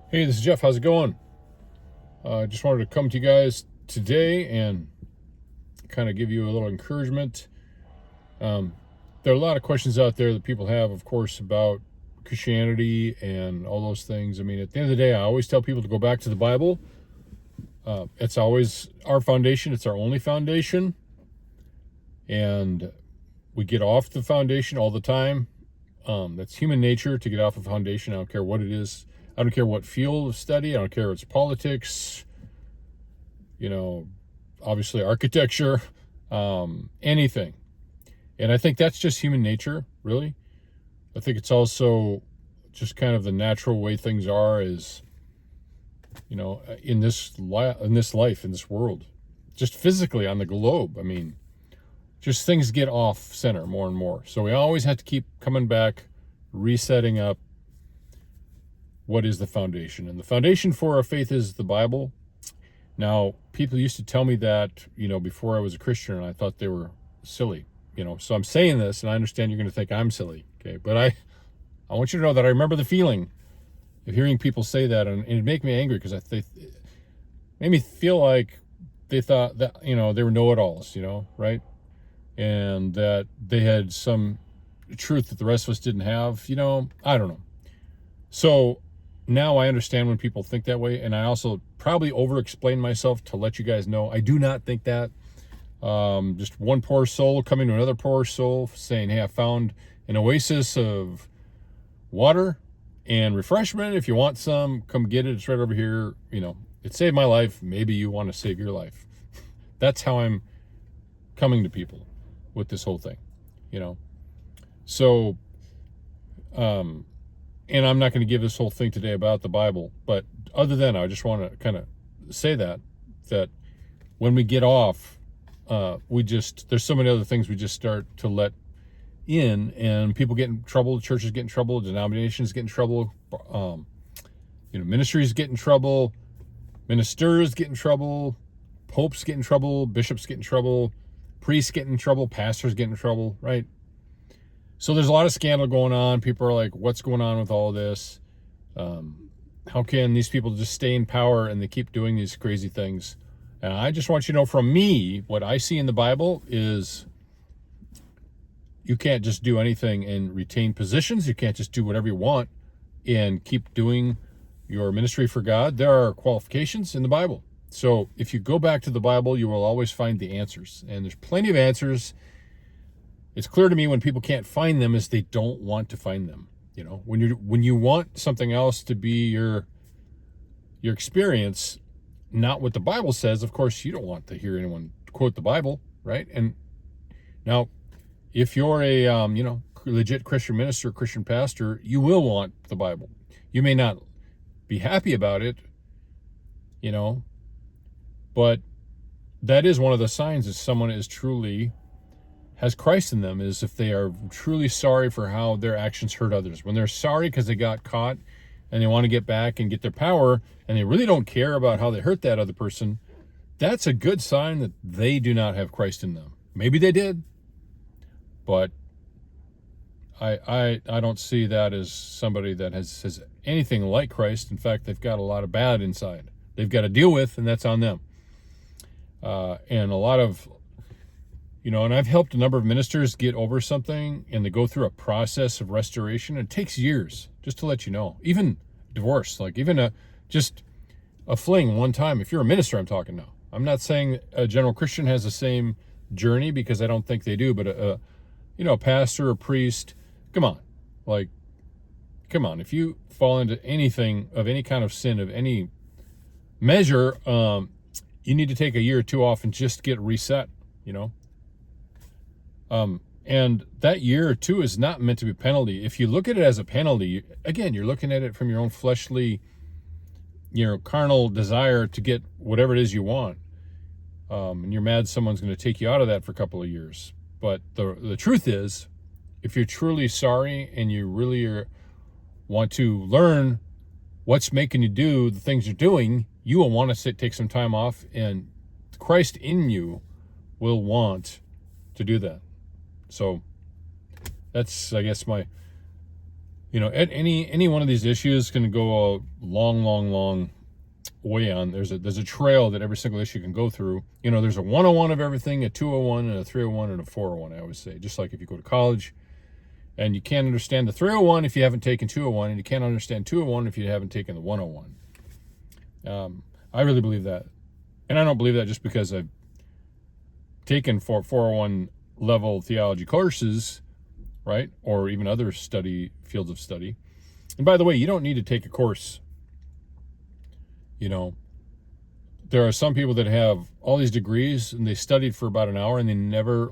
Hey, this is Jeff. How's it going? I just wanted to come to you guys today and kind of give you a little encouragement. Um, there are a lot of questions out there that people have, of course, about Christianity and all those things. I mean, at the end of the day, I always tell people to go back to the Bible. It's always our foundation, it's our only foundation. And we get off the foundation all the time. That's human nature to get off the foundation. I don't care what it is. I don't care what field of study. I don't care if it's politics, obviously architecture, anything. And I think that's just human nature, really. I think it's also just kind of the natural way things are is, in this life, in this world, just physically on the globe. I mean, just things get off center more and more. So we always have to keep coming back, resetting up what is the foundation. And the foundation for our faith is the Bible. Now, people used to tell me that, before I was a Christian, and I thought they were silly, So I'm saying this, and I understand you're going to think I'm silly, okay? But I want you to know that I remember the feeling of hearing people say that, and it made me angry because it made me feel like they thought that, they were know-it-alls, right? And that they had some truth that the rest of us didn't have, I don't know. So now I understand when people think that way, and I also probably over-explain myself to let you guys know I do not think that. Just one poor soul coming to another poor soul saying, hey, I found an oasis of water and refreshment. If you want some, come get it. It's right over here. It saved my life. Maybe you want to save your life. That's how I'm coming to people with this whole thing, So, and I'm not going to give this whole thing today about the Bible, but other than I just want to kind of say that when we get off, there's so many other things we just start to let in, and people get in trouble, churches get in trouble, denominations get in trouble, ministries get in trouble, ministers get in trouble, popes get in trouble, bishops get in trouble, priests get in trouble, pastors get in trouble, right? So there's a lot of scandal going on. People are like, what's going on with all of this? How can these people just stay in power and they keep doing these crazy things? And I just want you to know from me, what I see in the Bible is you can't just do anything and retain positions. You can't just do whatever you want and keep doing your ministry for God. There are qualifications in the Bible. So if you go back to the Bible, you will always find the answers. And there's plenty of answers. It's clear to me when people can't find them is they don't want to find them. When you want something else to be your experience, not what the Bible says, of course you don't want to hear anyone quote the Bible, right? And now, if you're a legit Christian minister, Christian pastor, you will want the Bible. You may not be happy about it, but that is one of the signs that someone is truly has Christ in them, is if they are truly sorry for how their actions hurt others. When they're sorry because they got caught and they want to get back and get their power, and they really don't care about how they hurt that other person, that's a good sign that they do not have Christ in them. Maybe they did, but I don't see that as somebody that has anything like Christ. In fact, they've got a lot of bad inside they've got to deal with, and that's on them. And a lot of, and I've helped a number of ministers get over something, and they go through a process of restoration. It takes years, just to let you know. Even divorce, like even just a fling one time. If you're a minister, I'm talking now. I'm not saying a general Christian has the same journey, because I don't think they do. But a pastor, a priest, come on. If you fall into anything of any kind of sin of any measure, you need to take a year or two off and just get reset, and that year or two is not meant to be a penalty. If you look at it as a penalty, again, you're looking at it from your own fleshly, carnal desire to get whatever it is you want. And you're mad someone's going to take you out of that for a couple of years. But the truth is, if you're truly sorry and you really want to learn what's making you do the things you're doing, you will want to take some time off, and Christ in you will want to do that. So that's, I guess, my At any one of these issues is going to go a long way on. There's a trail that every single issue can go through. There's a 101 of everything, a 201 and a 301 and a 401. I always say, just like if you go to college and you can't understand the 301 if you haven't taken 201, and you can't understand 201 if you haven't taken the 101. I really believe that, and I don't believe that just because I've taken 401 level theology courses, right? Or even other fields of study. And by the way, you don't need to take a course. There are some people that have all these degrees and they studied for about an hour and they never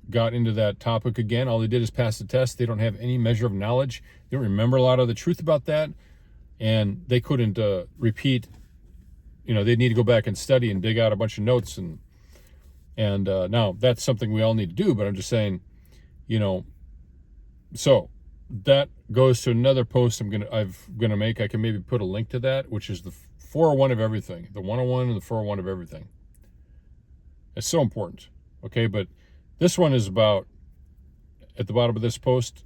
got into that topic again. All they did is pass the test. They don't have any measure of knowledge. They don't remember a lot of the truth about that. And they couldn't repeat. They'd need to go back and study and dig out a bunch of notes. And now that's something we all need to do. But I'm just saying, so that goes to another post I'm gonna make. I can maybe put a link to that, which is the 401 of everything, the 101 and the 401 of everything. It's so important. Okay, but this one is about, at the bottom of this post,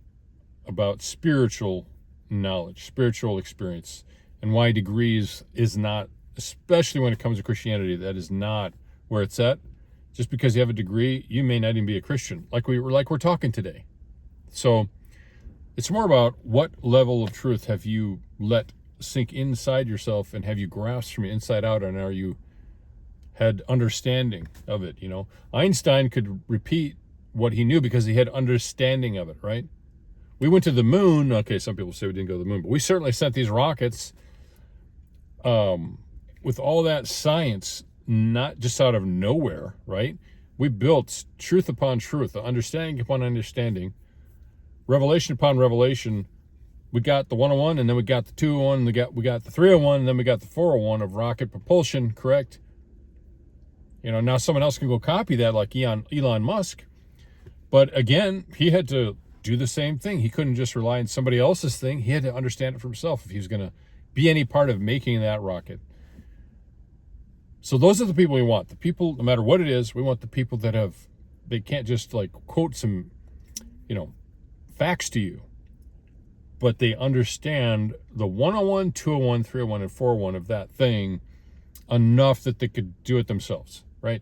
about spiritual knowledge, spiritual experience, and why degrees is not, especially when it comes to Christianity, that is not where it's at. Just because you have a degree, you may not even be a Christian, like we're talking today. So it's more about what level of truth have you let sink inside yourself, and have you grasped from inside out, and are you had understanding of it? Einstein could repeat what he knew because he had understanding of it, right? We went to the moon. Okay, some people say we didn't go to the moon, but we certainly sent these rockets with all that science, not just out of nowhere, right? We built truth upon truth, understanding upon understanding, revelation upon revelation. We got the 101, and then we got the 201, and we got the 301, and then we got the 401 of rocket propulsion, correct? Now someone else can go copy that, like Elon Musk. But again, he had to do the same thing. He couldn't just rely on somebody else's thing. He had to understand it for himself if he was going to be any part of making that rocket. So those are the people we want. The people, no matter what it is, we want the people that they can't just like quote some, facts to you, but they understand the 101, 201, 301, and 401 of that thing enough that they could do it themselves, right?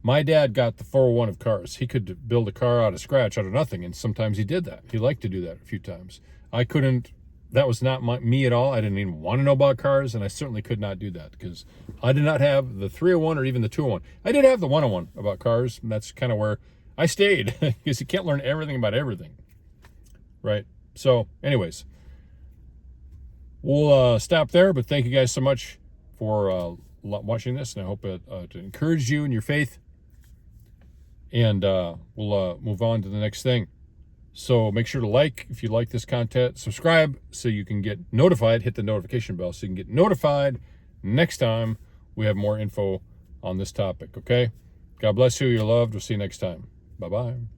My dad got the 401 of cars. He could build a car out of scratch, out of nothing, and sometimes he did that. He liked to do that a few times. I couldn't. That was not me at all. I didn't even want to know about cars, and I certainly could not do that because I did not have the 301 or even the 201. I did have the 101 about cars, and that's kind of where I stayed because you can't learn everything about everything, right? So anyways, we'll stop there, but thank you guys so much for watching this, and I hope it encouraged you in your faith, and we'll move on to the next thing. So make sure to like if you like this content, subscribe so you can get notified, hit the notification bell so you can get notified next time we have more info on this topic, okay? God bless you, you're loved. We'll see you next time. Bye-bye.